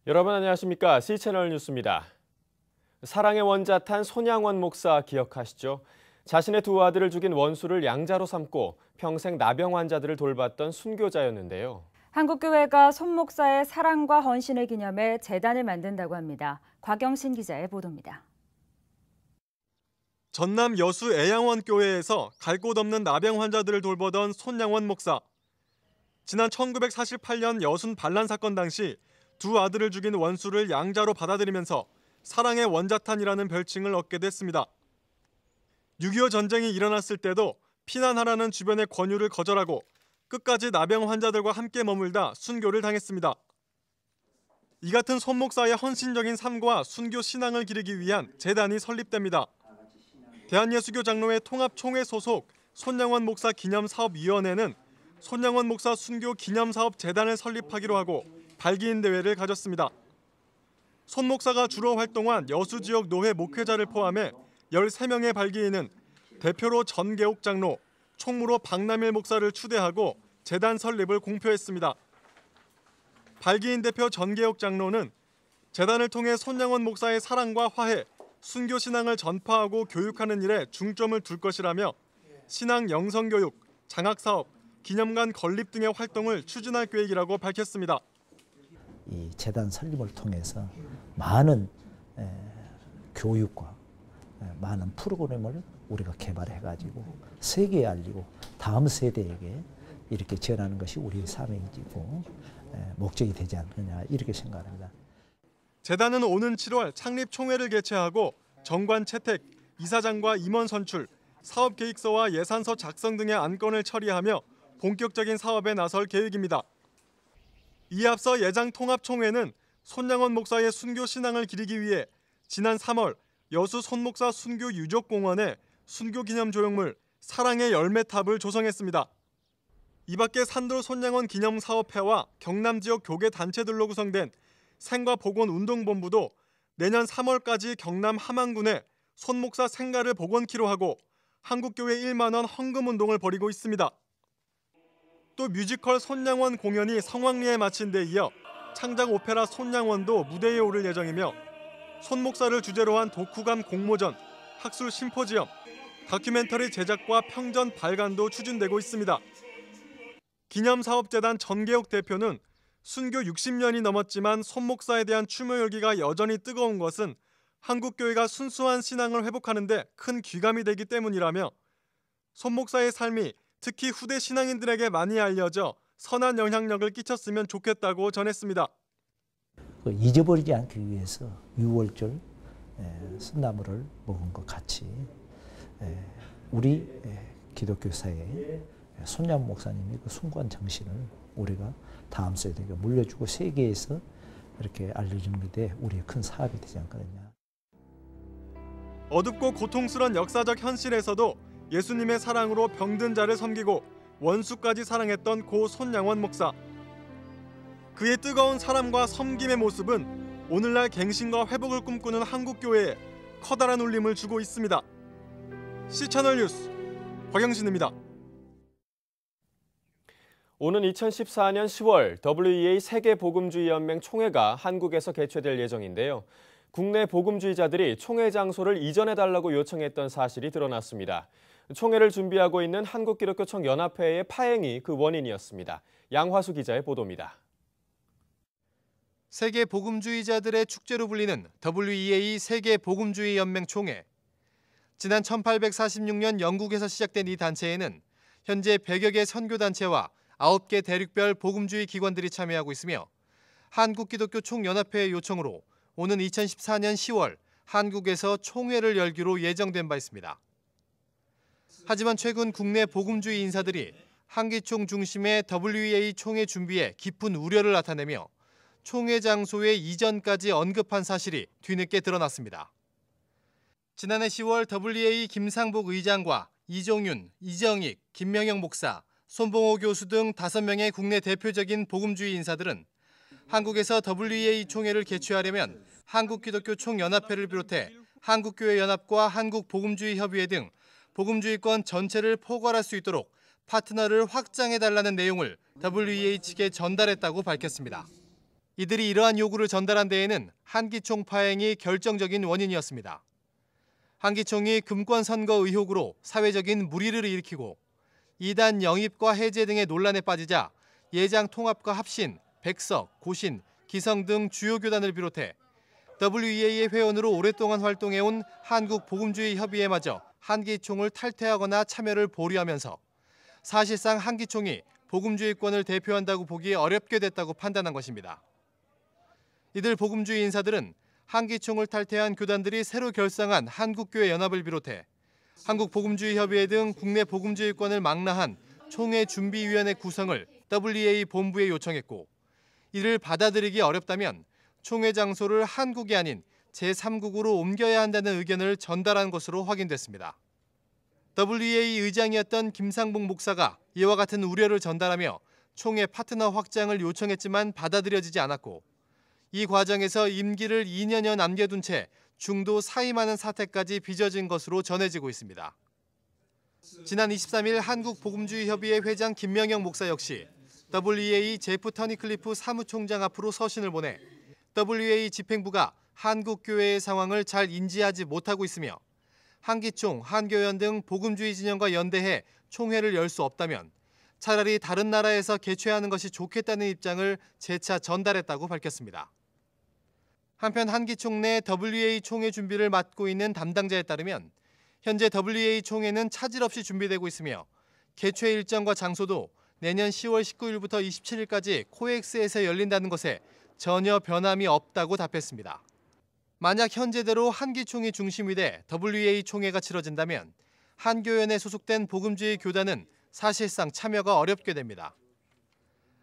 여러분 안녕하십니까? C채널 뉴스입니다. 사랑의 원자탄 손양원 목사 기억하시죠? 자신의 두 아들을 죽인 원수를 양자로 삼고 평생 나병 환자들을 돌봤던 순교자였는데요. 한국교회가 손 목사의 사랑과 헌신을 기념해 재단을 만든다고 합니다. 곽영신 기자의 보도입니다. 전남 여수 애양원 교회에서 갈 곳 없는 나병 환자들을 돌보던 손양원 목사. 지난 1948년 여순 반란 사건 당시 두 아들을 죽인 원수를 양자로 받아들이면서 사랑의 원자탄이라는 별칭을 얻게 됐습니다. 6.25 전쟁이 일어났을 때도 피난하라는 주변의 권유를 거절하고 끝까지 나병 환자들과 함께 머물다 순교를 당했습니다. 이 같은 손 목사의 헌신적인 삶과 순교 신앙을 기리기 위한 재단이 설립됩니다. 대한예수교 장로회 통합총회 소속 손양원 목사 기념사업위원회는 손양원 목사 순교 기념사업 재단을 설립하기로 하고 발기인 대회를 가졌습니다. 손 목사가 주로 활동한 여수 지역 노회 목회자를 포함해 13명의 발기인은 대표로 전계옥 장로, 총무로 박남일 목사를 추대하고 재단 설립을 공표했습니다. 발기인 대표 전계옥 장로는 재단을 통해 손양원 목사의 사랑과 화해, 순교 신앙을 전파하고 교육하는 일에 중점을 둘 것이라며 신앙 영성 교육, 장학 사업, 기념관 건립 등의 활동을 추진할 계획이라고 밝혔습니다. 이 재단 설립을 통해서 많은 교육과 많은 프로그램을 우리가 개발해가지고 세계에 알리고 다음 세대에게 이렇게 전하는 것이 우리의 사명이고 목적이 되지 않느냐 이렇게 생각합니다. 재단은 오는 7월 창립 총회를 개최하고 정관 채택, 이사장과 임원 선출, 사업 계획서와 예산서 작성 등의 안건을 처리하며 본격적인 사업에 나설 계획입니다. 이에 앞서 예장 통합총회는 손양원 목사의 순교 신앙을 기리기 위해 지난 3월 여수 손 목사 순교 유적공원에 순교 기념 조형물 사랑의 열매탑을 조성했습니다. 이 밖에 산돌 손양원 기념사업회와 경남 지역 교계 단체들로 구성된 생과복원운동본부도 내년 3월까지 경남 함안군에 손 목사 생가를 복원키로 하고 한국교회 1만 원 헌금운동을 벌이고 있습니다. 또 뮤지컬 손양원 공연이 성황리에 마친 데 이어 창작 오페라 손양원도 무대에 오를 예정이며 손 목사를 주제로 한 독후감 공모전, 학술 심포지엄, 다큐멘터리 제작과 평전 발간도 추진되고 있습니다. 기념사업재단 전계옥 대표는 순교 60년이 넘었지만 손 목사에 대한 추모 열기가 여전히 뜨거운 것은 한국교회가 순수한 신앙을 회복하는 데 큰 귀감이 되기 때문이라며 손 목사의 삶이 특히 후대 신앙인들에게 많이 알려져 선한 영향력을 끼쳤으면 좋겠다고 전했습니다. 잊어버리지 않기 위해서 6월절 쓴나물을 먹은 것 같이 우리 기독교 사회에 손양원 목사님의 그 숭고한 정신을 우리가 다음 세대에게 물려주고 세계에서 이렇게 알려주는 데 우리의 큰 사업이 되지 않겠느냐. 어둡고 고통스런 역사적 현실에서도 예수님의 사랑으로 병든 자를 섬기고 원수까지 사랑했던 고 손양원 목사. 그의 뜨거운 사람과 섬김의 모습은 오늘날 갱신과 회복을 꿈꾸는 한국교회에 커다란 울림을 주고 있습니다. C채널 뉴스 곽영신입니다. 오는 2014년 10월 WEA 세계복음주의연맹 총회가 한국에서 개최될 예정인데요. 국내 복음주의자들이 총회 장소를 이전해달라고 요청했던 사실이 드러났습니다. 총회를 준비하고 있는 한국기독교청연합회의 파행이 그 원인이었습니다. 양화수 기자의 보도입니다. 세계 복음주의자들의 축제로 불리는 WEA 세계복음주의연맹 총회. 지난 1846년 영국에서 시작된 이 단체에는 현재 100여 개 선교단체와 9개 대륙별 복음주의 기관들이 참여하고 있으며 한국기독교총연합회의 요청으로 오는 2014년 10월 한국에서 총회를 열기로 예정된 바 있습니다. 하지만 최근 국내 복음주의 인사들이 한기총 중심의 WEA 총회 준비에 깊은 우려를 나타내며 총회 장소의 이전까지 언급한 사실이 뒤늦게 드러났습니다. 지난해 10월 WEA 김상복 의장과 이종윤, 이정익, 김명영 목사, 손봉호 교수 등 5명의 국내 대표적인 복음주의 인사들은 한국에서 WEA 총회를 개최하려면 한국기독교총연합회를 비롯해 한국교회연합과 한국복음주의협의회 등 복음주의권 전체를 포괄할 수 있도록 파트너를 확장해달라는 내용을 WEA 측에 전달했다고 밝혔습니다. 이들이 이러한 요구를 전달한 데에는 한기총 파행이 결정적인 원인이었습니다. 한기총이 금권 선거 의혹으로 사회적인 물의를 일으키고 이단 영입과 해제 등의 논란에 빠지자 예장 통합과 합신, 백석, 고신, 기성 등 주요 교단을 비롯해 WEA의 회원으로 오랫동안 활동해온 한국복음주의협의회마저 한기총을 탈퇴하거나 참여를 보류하면서 사실상 한기총이 복음주의권을 대표한다고 보기 어렵게 됐다고 판단한 것입니다. 이들 복음주의 인사들은 한기총을 탈퇴한 교단들이 새로 결성한 한국교회연합을 비롯해 한국복음주의협의회 등 국내 복음주의권을 망라한 총회준비위원회 구성을 WEA 본부에 요청했고 이를 받아들이기 어렵다면 총회 장소를 한국이 아닌 제3국으로 옮겨야 한다는 의견을 전달한 것으로 확인됐습니다. WEA 의장이었던 김상봉 목사가 이와 같은 우려를 전달하며 총회 파트너 확장을 요청했지만 받아들여지지 않았고 이 과정에서 임기를 2년여 남겨둔 채 중도 사임하는 사태까지 빚어진 것으로 전해지고 있습니다. 지난 23일 한국복음주의협의회 회장 김명영 목사 역시 WEA 제프 터니클리프 사무총장 앞으로 서신을 보내 WEA 집행부가 한국교회의 상황을 잘 인지하지 못하고 있으며 한기총, 한교연 등 복음주의 진영과 연대해 총회를 열 수 없다면 차라리 다른 나라에서 개최하는 것이 좋겠다는 입장을 재차 전달했다고 밝혔습니다. 한편 한기총 내 WEA 총회 준비를 맡고 있는 담당자에 따르면 현재 WEA 총회는 차질 없이 준비되고 있으며 개최 일정과 장소도 내년 10월 19일부터 27일까지 코엑스에서 열린다는 것에 전혀 변함이 없다고 답했습니다. 만약 현재대로 한기총이 중심이 돼 WEA 총회가 치러진다면 한교연에 소속된 복음주의 교단은 사실상 참여가 어렵게 됩니다.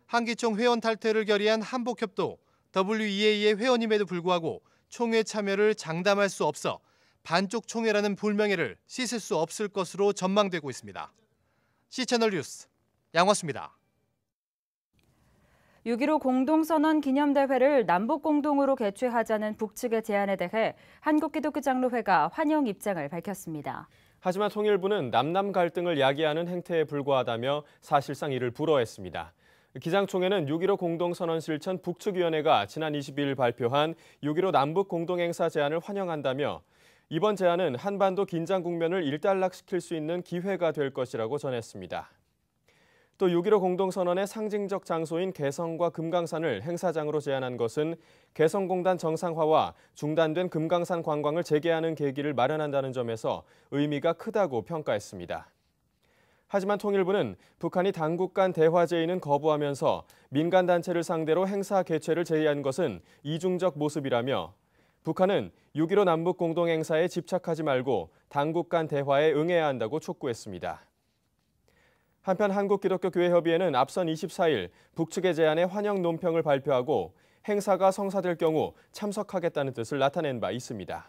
한기총 회원 탈퇴를 결의한 한복협도 WEA의 회원임에도 불구하고 총회 참여를 장담할 수 없어 반쪽 총회라는 불명예를 씻을 수 없을 것으로 전망되고 있습니다. C채널 뉴스 양화수입니다. 6.15 공동선언 기념대회를 남북공동으로 개최하자는 북측의 제안에 대해 한국기독교장로회가 환영 입장을 밝혔습니다. 하지만 통일부는 남남 갈등을 야기하는 행태에 불과하다며 사실상 이를 불허했습니다. 기장총회는 6.15 공동선언 실천 북측위원회가 지난 22일 발표한 6.15 남북 공동행사 제안을 환영한다며 이번 제안은 한반도 긴장 국면을 일단락시킬 수 있는 기회가 될 것이라고 전했습니다. 또 6.15 공동선언의 상징적 장소인 개성과 금강산을 행사장으로 제안한 것은 개성공단 정상화와 중단된 금강산 관광을 재개하는 계기를 마련한다는 점에서 의미가 크다고 평가했습니다. 하지만 통일부는 북한이 당국 간 대화 제의는 거부하면서 민간단체를 상대로 행사 개최를 제의한 것은 이중적 모습이라며 북한은 6.15 남북 공동행사에 집착하지 말고 당국 간 대화에 응해야 한다고 촉구했습니다. 한편 한국기독교교회협의회는 앞선 24일 북측의 제안에 환영 논평을 발표하고 행사가 성사될 경우 참석하겠다는 뜻을 나타낸 바 있습니다.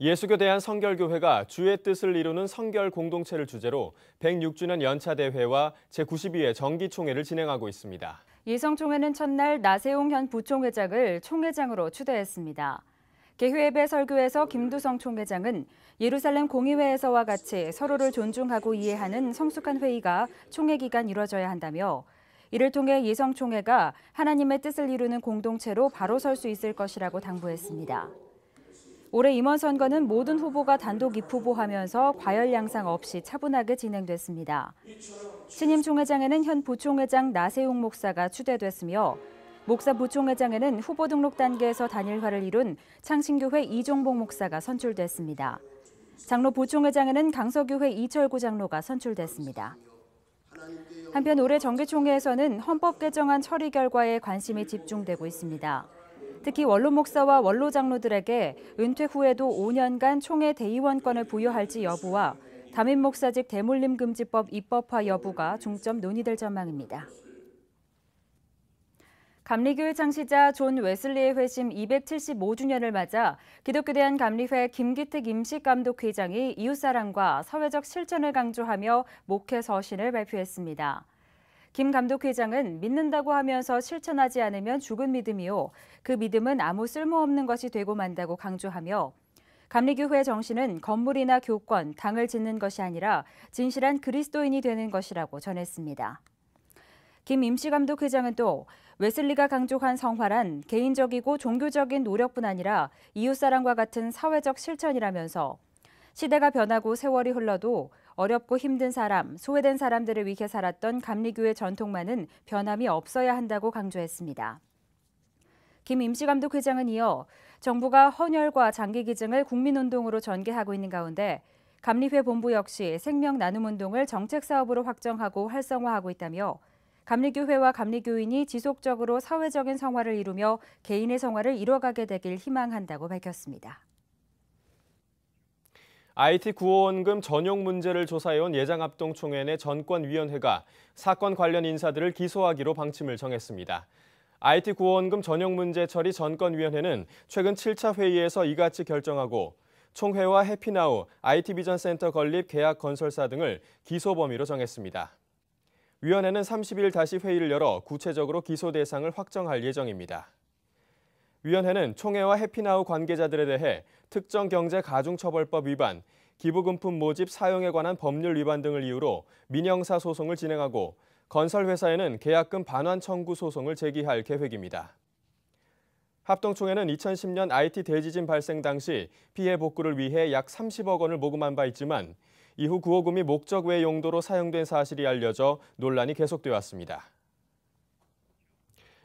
예수교 대한성결교회가 주의 뜻을 이루는 성결 공동체를 주제로 106주년 연차 대회와 제92회 정기총회를 진행하고 있습니다. 이성총회는 첫날 나세용 현 부총회장을 총회장으로 추대했습니다. 개회배 설교에서 김두성 총회장은 예루살렘 공의회에서와 같이 서로를 존중하고 이해하는 성숙한 회의가 총회 기간 이뤄져야 한다며 이를 통해 이성총회가 하나님의 뜻을 이루는 공동체로 바로 설 수 있을 것이라고 당부했습니다. 올해 임원 선거는 모든 후보가 단독 입후보하면서 과열 양상 없이 차분하게 진행됐습니다. 신임 총회장에는 현 부총회장 나세용 목사가 추대됐으며 목사 부총회장에는 후보 등록 단계에서 단일화를 이룬 창신교회 이종복 목사가 선출됐습니다. 장로 부총회장에는 강서교회 이철구 장로가 선출됐습니다. 한편 올해 정기총회에서는 헌법 개정안 처리 결과에 관심이 집중되고 있습니다. 특히 원로 목사와 원로 장로들에게 은퇴 후에도 5년간 총회 대의원권을 부여할지 여부와 담임 목사직 대물림 금지법 입법화 여부가 중점 논의될 전망입니다. 감리교회 창시자 존 웨슬리의 회심 275주년을 맞아 기독교대한감리회 김기택 임시감독회장이 이웃사랑과 사회적 실천을 강조하며 목회 서신을 발표했습니다. 김 감독회장은 믿는다고 하면서 실천하지 않으면 죽은 믿음이요. 그 믿음은 아무 쓸모없는 것이 되고 만다고 강조하며 감리교회의 정신은 건물이나 교권, 당을 짓는 것이 아니라 진실한 그리스도인이 되는 것이라고 전했습니다. 김 임시감독회장은 또 웨슬리가 강조한 성화란 개인적이고 종교적인 노력뿐 아니라 이웃사랑과 같은 사회적 실천이라면서 시대가 변하고 세월이 흘러도 어렵고 힘든 사람, 소외된 사람들을 위해 살았던 감리교회 전통만은 변함이 없어야 한다고 강조했습니다. 김 임시감독회장은 이어 정부가 헌혈과 장기기증을 국민운동으로 전개하고 있는 가운데 감리회 본부 역시 생명나눔운동을 정책사업으로 확정하고 활성화하고 있다며 감리교회와 감리교인이 지속적으로 사회적인 성화를 이루며 개인의 성화를 이뤄가게 되길 희망한다고 밝혔습니다. IT 구호원금 전용 문제를 조사해온 예장합동총회 내 전권위원회가 사건 관련 인사들을 기소하기로 방침을 정했습니다. IT 구호원금 전용 문제 처리 전권위원회는 최근 7차 회의에서 이같이 결정하고 총회와 해피나우, IT비전센터 건립 계약 건설사 등을 기소 범위로 정했습니다. 위원회는 30일 다시 회의를 열어 구체적으로 기소 대상을 확정할 예정입니다. 위원회는 총회와 해피나우 관계자들에 대해 특정경제가중처벌법 위반, 기부금품 모집 사용에 관한 법률 위반 등을 이유로 민형사 소송을 진행하고 건설회사에는 계약금 반환 청구 소송을 제기할 계획입니다. 합동총회는 2010년 IT 대지진 발생 당시 피해 복구를 위해 약 30억 원을 모금한 바 있지만 이후 구호금이 목적 외 용도로 사용된 사실이 알려져 논란이 계속돼 왔습니다.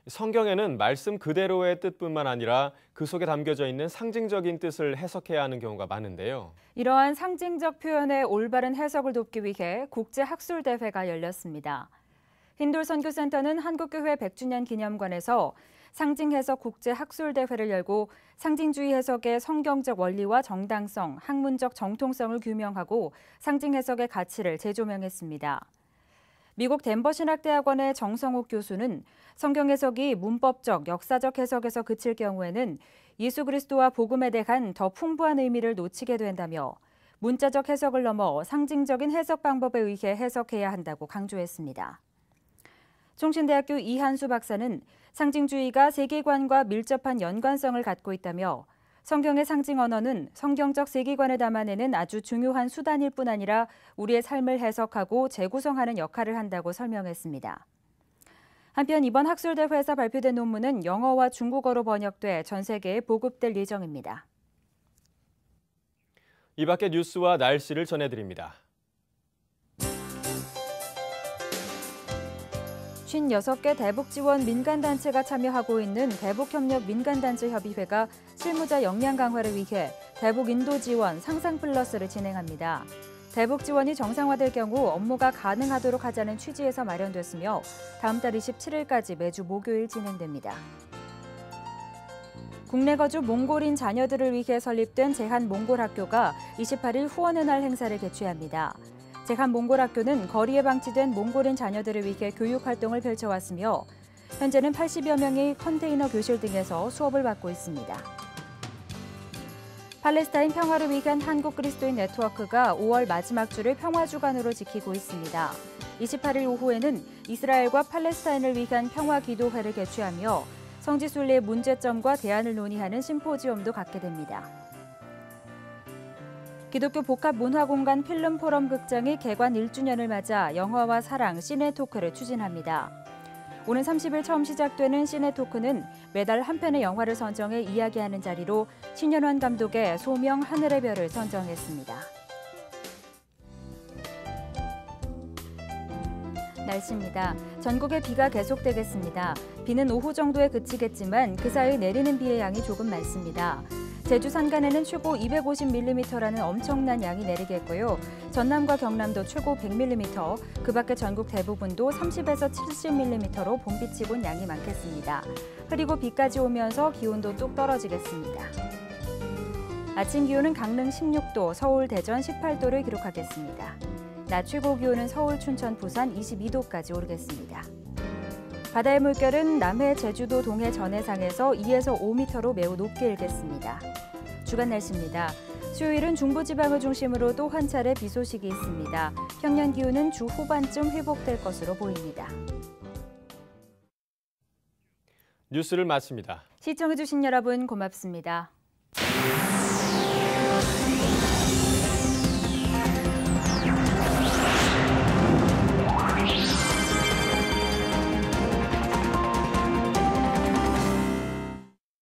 성경에는 말씀 그대로의 뜻뿐만 아니라 그 속에 담겨져 있는 상징적인 뜻을 해석해야 하는 경우가 많은데요. 이러한 상징적 표현의 올바른 해석을 돕기 위해 국제학술대회가 열렸습니다. 힌돌선교센터는 한국교회 100주년 기념관에서 상징해석 국제학술대회를 열고 상징주의 해석의 성경적 원리와 정당성, 학문적 정통성을 규명하고 상징해석의 가치를 재조명했습니다. 미국 덴버 신학대학원의 정성욱 교수는 성경 해석이 문법적, 역사적 해석에서 그칠 경우에는 예수 그리스도와 복음에 대한 더 풍부한 의미를 놓치게 된다며 문자적 해석을 넘어 상징적인 해석 방법에 의해 해석해야 한다고 강조했습니다. 총신대학교 이한수 박사는 상징주의가 세계관과 밀접한 연관성을 갖고 있다며 성경의 상징 언어는 성경적 세계관을 담아내는 아주 중요한 수단일 뿐 아니라 우리의 삶을 해석하고 재구성하는 역할을 한다고 설명했습니다. 한편 이번 학술대회에서 발표된 논문은 영어와 중국어로 번역돼 전 세계에 보급될 예정입니다. 이 밖의 뉴스와 날씨를 전해드립니다. 56개 대북 지원 민간단체가 참여하고 있는 대북협력 민간단체 협의회가 실무자 역량 강화를 위해 대북 인도 지원 상상 플러스를 진행합니다. 대북 지원이 정상화될 경우 업무가 가능하도록 하자는 취지에서 마련됐으며 다음 달 27일까지 매주 목요일 진행됩니다. 국내 거주 몽골인 자녀들을 위해 설립된 제한몽골학교가 28일 후원의 날 행사를 개최합니다. 제한몽골학교는 거리에 방치된 몽골인 자녀들을 위해 교육활동을 펼쳐왔으며 현재는 80여 명이 컨테이너 교실 등에서 수업을 받고 있습니다. 팔레스타인 평화를 위한 한국 그리스도인 네트워크가 5월 마지막 주를 평화주간으로 지키고 있습니다. 28일 오후에는 이스라엘과 팔레스타인을 위한 평화기도회를 개최하며 성지순례의 문제점과 대안을 논의하는 심포지엄도 갖게 됩니다. 기독교 복합문화공간 필름포럼 극장이 개관 1주년을 맞아 영화와 사랑, 시네토크를 추진합니다. 오는 30일 처음 시작되는 시네토크는 매달 한 편의 영화를 선정해 이야기하는 자리로 신현환 감독의 소명 하늘의 별을 선정했습니다. 날씨입니다. 전국에 비가 계속되겠습니다. 비는 오후 정도에 그치겠지만 그 사이 내리는 비의 양이 조금 많습니다. 제주 산간에는 최고 250mm라는 엄청난 양이 내리겠고요. 전남과 경남도 최고 100mm, 그 밖에 전국 대부분도 30에서 70mm로 봄비치 본 양이 많겠습니다. 그리고 비까지 오면서 기온도 뚝 떨어지겠습니다. 아침 기온은 강릉 16도, 서울, 대전 18도를 기록하겠습니다. 낮 최고 기온은 서울, 춘천, 부산 22도까지 오르겠습니다. 바다의 물결은 남해, 제주도, 동해 전해상에서 2에서 5m로 매우 높게 일겠습니다. 주간 날씨입니다. 수요일은 중부지방을 중심으로 또 한 차례 비 소식이 있습니다. 평년 기온은 주 후반쯤 회복될 것으로 보입니다. 뉴스를 마칩니다. 시청해주신 여러분 고맙습니다.